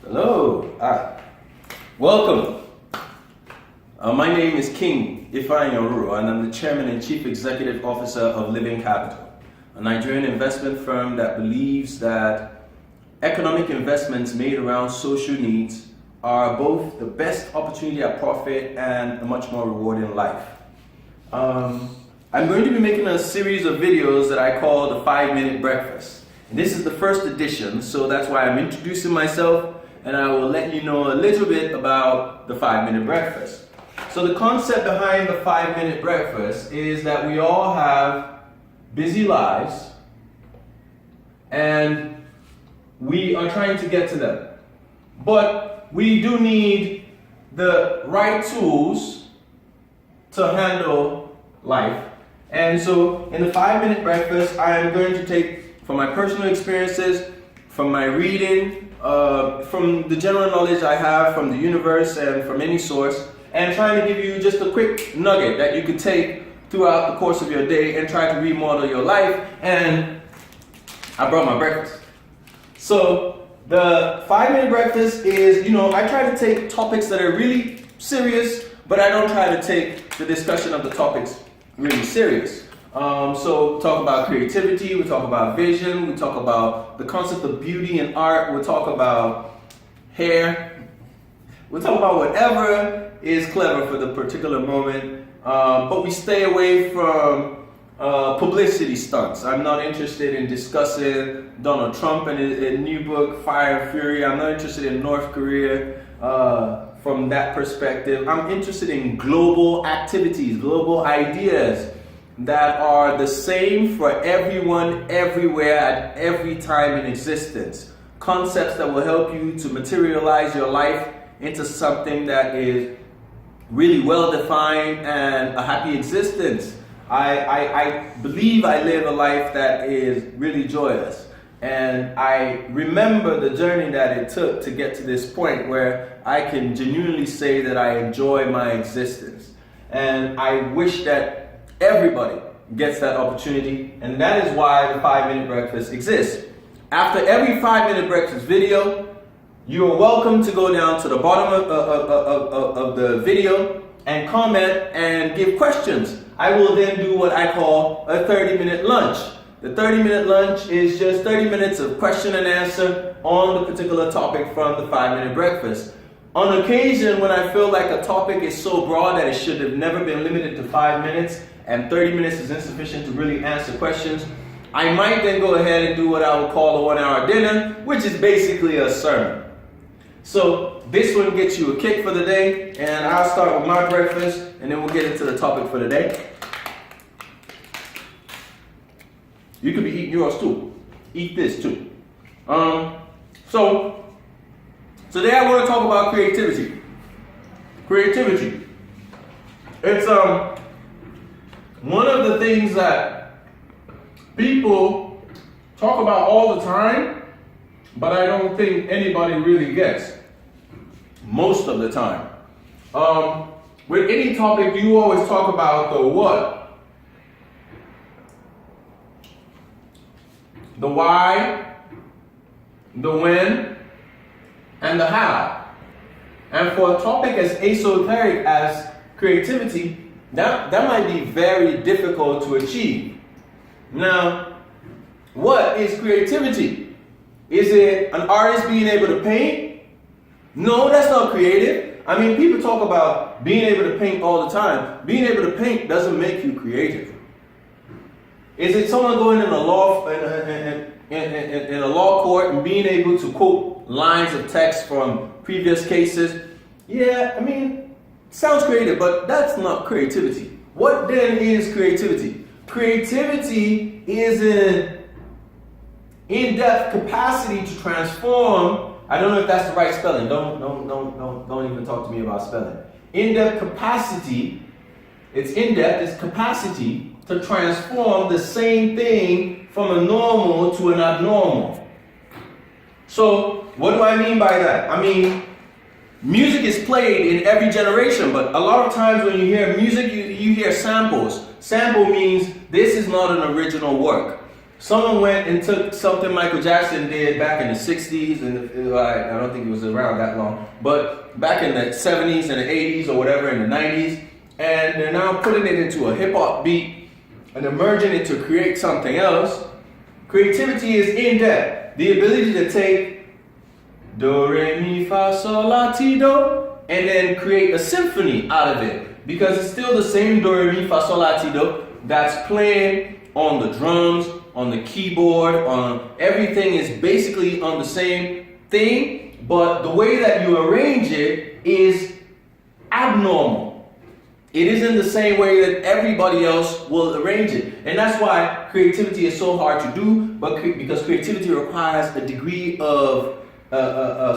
Hello. Welcome. My name is King Ifeanyi Oruruo, and I'm the Chairman and Chief Executive Officer of Living Capital, a Nigerian investment firm that believes that economic investments made around social needs are both the best opportunity at profit and a much more rewarding life. I'm going to be making a series of videos that I call the 5-Minute Breakfast. And this is the first edition, so that's why I'm introducing myself, and I will let you know a little bit about the 5-Minute Breakfast. So the concept behind the 5-Minute Breakfast is that we all have busy lives, and we are trying to get to them. But we do need the right tools to handle life. And so in the 5-Minute Breakfast, I am going to take from my personal experiences, from my reading, from the general knowledge I have from the universe and from any source, and trying to give you just a quick nugget that you could take throughout the course of your day and try to remodel your life. And I brought my breakfast. So the 5-Minute Breakfast is, I try to take topics that are really serious, but I don't try to take the discussion of the topics really serious. So we talk about creativity, we talk about vision, we talk about the concept of beauty and art, we'll talk about hair, we'll talk about whatever is clever for the particular moment, but we stay away from publicity stunts. I'm not interested in discussing Donald Trump and his new book, Fire and Fury. I'm not interested in North Korea from that perspective. I'm interested in global activities, global ideas that are the same for everyone, everywhere, at every time in existence. Concepts that will help you to materialize your life into something that is really well defined and a happy existence. I believe I live a life that is really joyous. And I remember the journey that it took to get to this point where I can genuinely say that I enjoy my existence. And I wish that everybody gets that opportunity, and that is why the 5-Minute Breakfast exists. After every 5-Minute Breakfast video, you are welcome to go down to the bottom of the video and comment and give questions. I will then do what I call a 30-minute lunch. The 30-minute lunch is just 30 minutes of question and answer on the particular topic from the 5-Minute Breakfast. On occasion, when I feel like a topic is so broad that it should have never been limited to 5 minutes and 30 minutes is insufficient to really answer questions, I might then go ahead and do what I would call a 1-hour dinner, which is basically a sermon. So this one gets you a kick for the day, and I'll start with my breakfast, and then we'll get into the topic for the day. You could be eating yours too. Eat this too. So today I want to talk about creativity. Creativity. It's one of the things that people talk about all the time, but I don't think anybody really gets most of the time. With any topic, you always talk about the what, the why, the when, and the how. And for a topic as esoteric as creativity, that might be very difficult to achieve. Now, what is creativity? Is it an artist being able to paint? No, that's not creative. I mean, people talk about being able to paint all the time. Being able to paint doesn't make you creative. Is it someone going in a law court and being able to quote lines of text from previous cases? Yeah, I mean, sounds creative, but that's not creativity. What then is creativity? Creativity is an in-depth capacity to transform. I don't know if that's the right spelling. Don't even talk to me about spelling. In-depth capacity. It's in-depth. It's capacity to transform the same thing from a normal to an abnormal. So what do I mean by that? I mean, music is played in every generation, but a lot of times when you hear music, you hear samples. Sample means this is not an original work. Someone went and took something Michael Jackson did back in the 60s, and I don't think it was around that long, but back in the 70s and the 80s or whatever, in the 90s, and they're now putting it into a hip hop beat and they're merging it to create something else. Creativity is in depth. The ability to take do, re, mi, fa, sol, la, ti, do, and then create a symphony out of it. Because it's still the same do, re, mi, fa, sol, la, ti, do that's playing on the drums, on the keyboard, on everything is basically on the same thing, but the way that you arrange it is abnormal. It isn't the same way that everybody else will arrange it. And that's why creativity is so hard to do, because creativity requires a degree of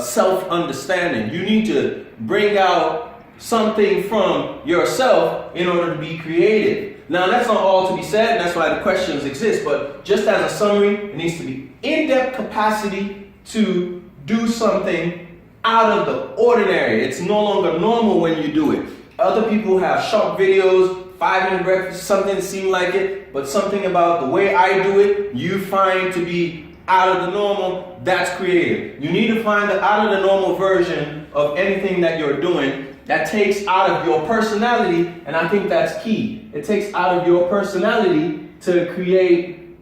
self-understanding. You need to bring out something from yourself in order to be creative. Now, that's not all to be said, and that's why the questions exist, but just as a summary, it needs to be in-depth capacity to do something out of the ordinary. It's no longer normal when you do it. Other people have short videos, 5-minute breakfast, something seem like it, but something about the way I do it, you find to be out of the normal, that's creative. You need to find the out of the normal version of anything that you're doing that takes out of your personality, and I think that's key. It takes out of your personality to create,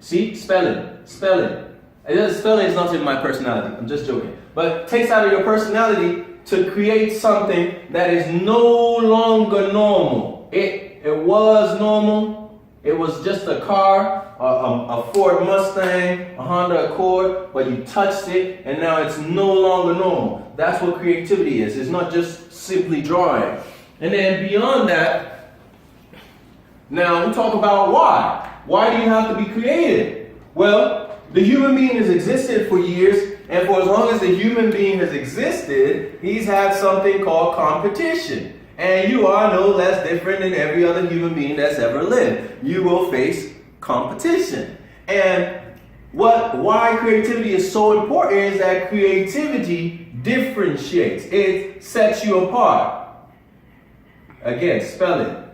see, spelling. Spelling is not in my personality, I'm just joking. But it takes out of your personality to create something that is no longer normal. It was normal. It was just a car, a Ford Mustang, a Honda Accord, but you touched it and now it's no longer normal. That's what creativity is. It's not just simply drawing. And then beyond that, now we talk about why. Why do you have to be creative? Well, the human being has existed for years, and for as long as the human being has existed, he's had something called competition. And you are no less different than every other human being that's ever lived. You will face competition. And why creativity is so important is that creativity differentiates. It sets you apart. Again, spelling.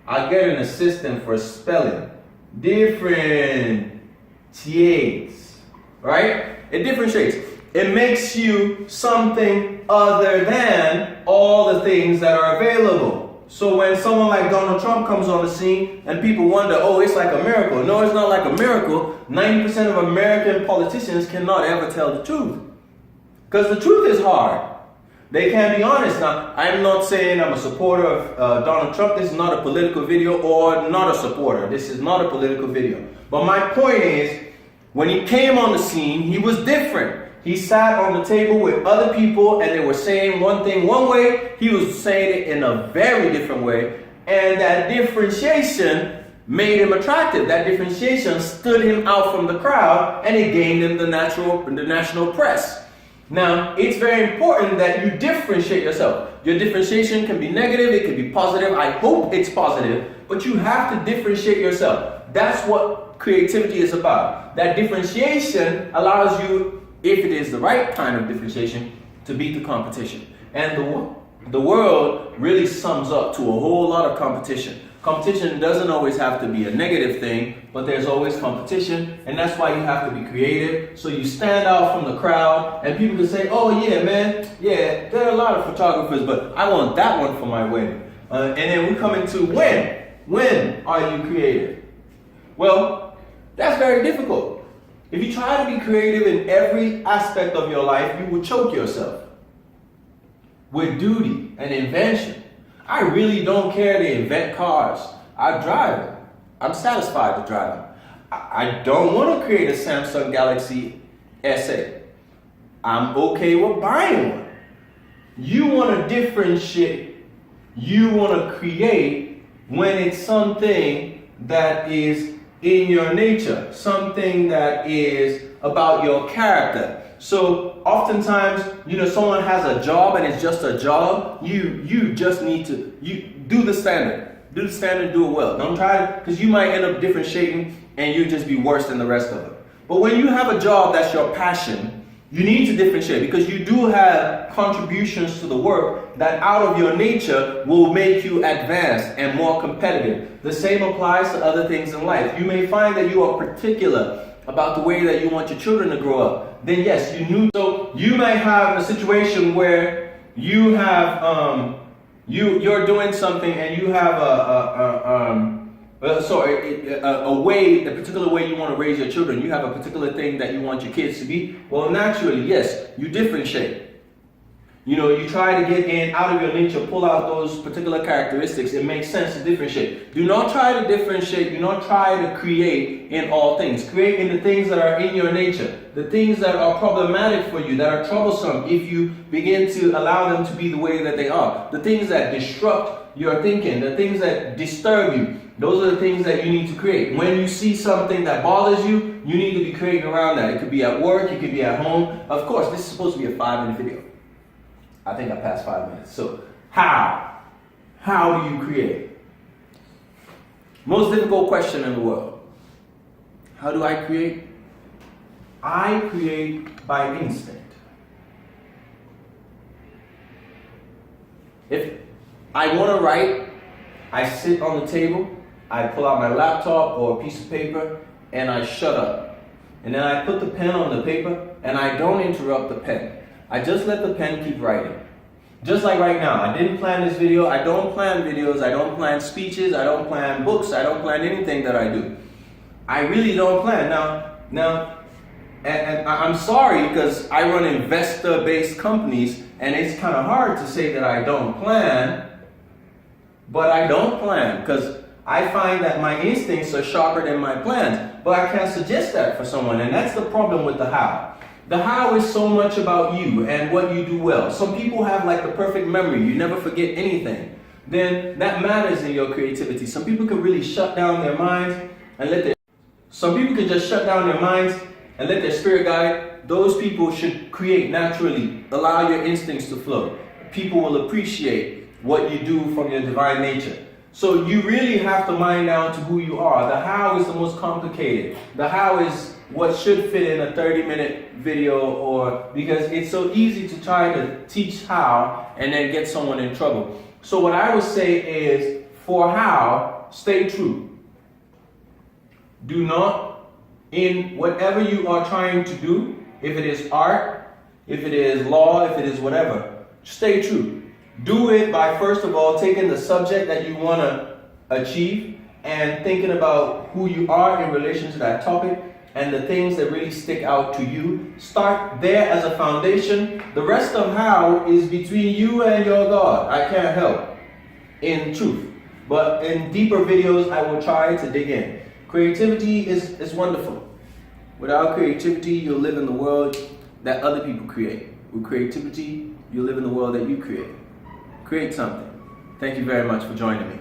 I get an assistant for spelling. Differentiates. Right? It differentiates. It makes you something other than all the things that are available. So when someone like Donald Trump comes on the scene and people wonder, oh, it's like a miracle. No, it's not like a miracle. 90% of American politicians cannot ever tell the truth. Because the truth is hard. They can't be honest. Now, I'm not saying I'm a supporter of Donald Trump. This is not a political video, or not a supporter. This is not a political video. But my point is, when he came on the scene, he was different. He sat on the table with other people and they were saying one thing one way, he was saying it in a very different way. And that differentiation made him attractive. That differentiation stood him out from the crowd and it gained him the national press. Now, it's very important that you differentiate yourself. Your differentiation can be negative, it can be positive. I hope it's positive, but you have to differentiate yourself. That's what creativity is about. That differentiation allows you, if it is the right kind of differentiation, to beat the competition. And the world really sums up to a whole lot of competition. Competition doesn't always have to be a negative thing, but there's always competition, and that's why you have to be creative. So you stand out from the crowd, and people can say, oh yeah, man, yeah, there are a lot of photographers, but I want that one for my wedding. And then we come into when. When are you creative? Well, that's very difficult. If you try to be creative in every aspect of your life, you will choke yourself with duty and invention. I really don't care to invent cars. I drive them. I'm satisfied to drive them. I don't want to create a Samsung Galaxy S8. I'm okay with buying one. You want to differentiate. You want to create when it's something that is in your nature, something that is about your character. So oftentimes, someone has a job and it's just a job. You just need to do the standard. Do the standard, do it well. Don't try to, because you might end up differentiating and you just be worse than the rest of them. But when you have a job that's your passion, You need to differentiate because you do have contributions to the work that out of your nature will make you advanced and more competitive. The same applies to other things in life. You may find that you are particular about the way that you want your children to grow up. Then yes, you knew. So you may have a situation where you have you're doing something and you have a way, the particular way you want to raise your children. You have a particular thing that you want your kids to be. Well, naturally, yes, you differentiate. You know, you try to get in out of your nature, pull out those particular characteristics. It makes sense to differentiate. Do not try to differentiate. Do not try to create in all things. Create in the things that are in your nature. The things that are problematic for you, that are troublesome if you begin to allow them to be the way that they are. The things that disrupt your thinking, the things that disturb you. Those are the things that you need to create. When you see something that bothers you, you need to be creating around that. It could be at work, it could be at home. Of course, this is supposed to be a 5-minute video. I think I passed 5 minutes. So, how? How do you create? Most difficult question in the world. How do I create? I create by instinct. If I want to write, I sit on the table, I pull out my laptop or a piece of paper, and I shut up. And then I put the pen on the paper, and I don't interrupt the pen. I just let the pen keep writing. Just like right now, I didn't plan this video. I don't plan videos. I don't plan speeches. I don't plan books. I don't plan anything that I do. I really don't plan. Now, and I'm sorry because I run investor-based companies, and it's kind of hard to say that I don't plan, but I don't plan because I find that my instincts are sharper than my plans. But I can't suggest that for someone, and that's the problem with the how. The how is so much about you and what you do well. Some people have like the perfect memory. You never forget anything. Then that matters in your creativity. Some people can really shut down their minds and let their... Some people can just shut down their minds and let their spirit guide. Those people should create naturally. Allow your instincts to flow. People will appreciate what you do from your divine nature. So you really have to mind down to who you are. The how is the most complicated. The how is what should fit in a 30-minute video, or because it's so easy to try to teach how and then get someone in trouble. So what I would say is, for how, stay true. Do not, in whatever you are trying to do, if it is art, if it is law, if it is whatever, stay true. Do it by, first of all, taking the subject that you want to achieve and thinking about who you are in relation to that topic and the things that really stick out to you. Start there as a foundation. The rest of how is between you and your God. I can't help, in truth. But in deeper videos, I will try to dig in. Creativity is wonderful. Without creativity, you'll live in the world that other people create. With creativity, you'll live in the world that you create. Create something. Thank you very much for joining me.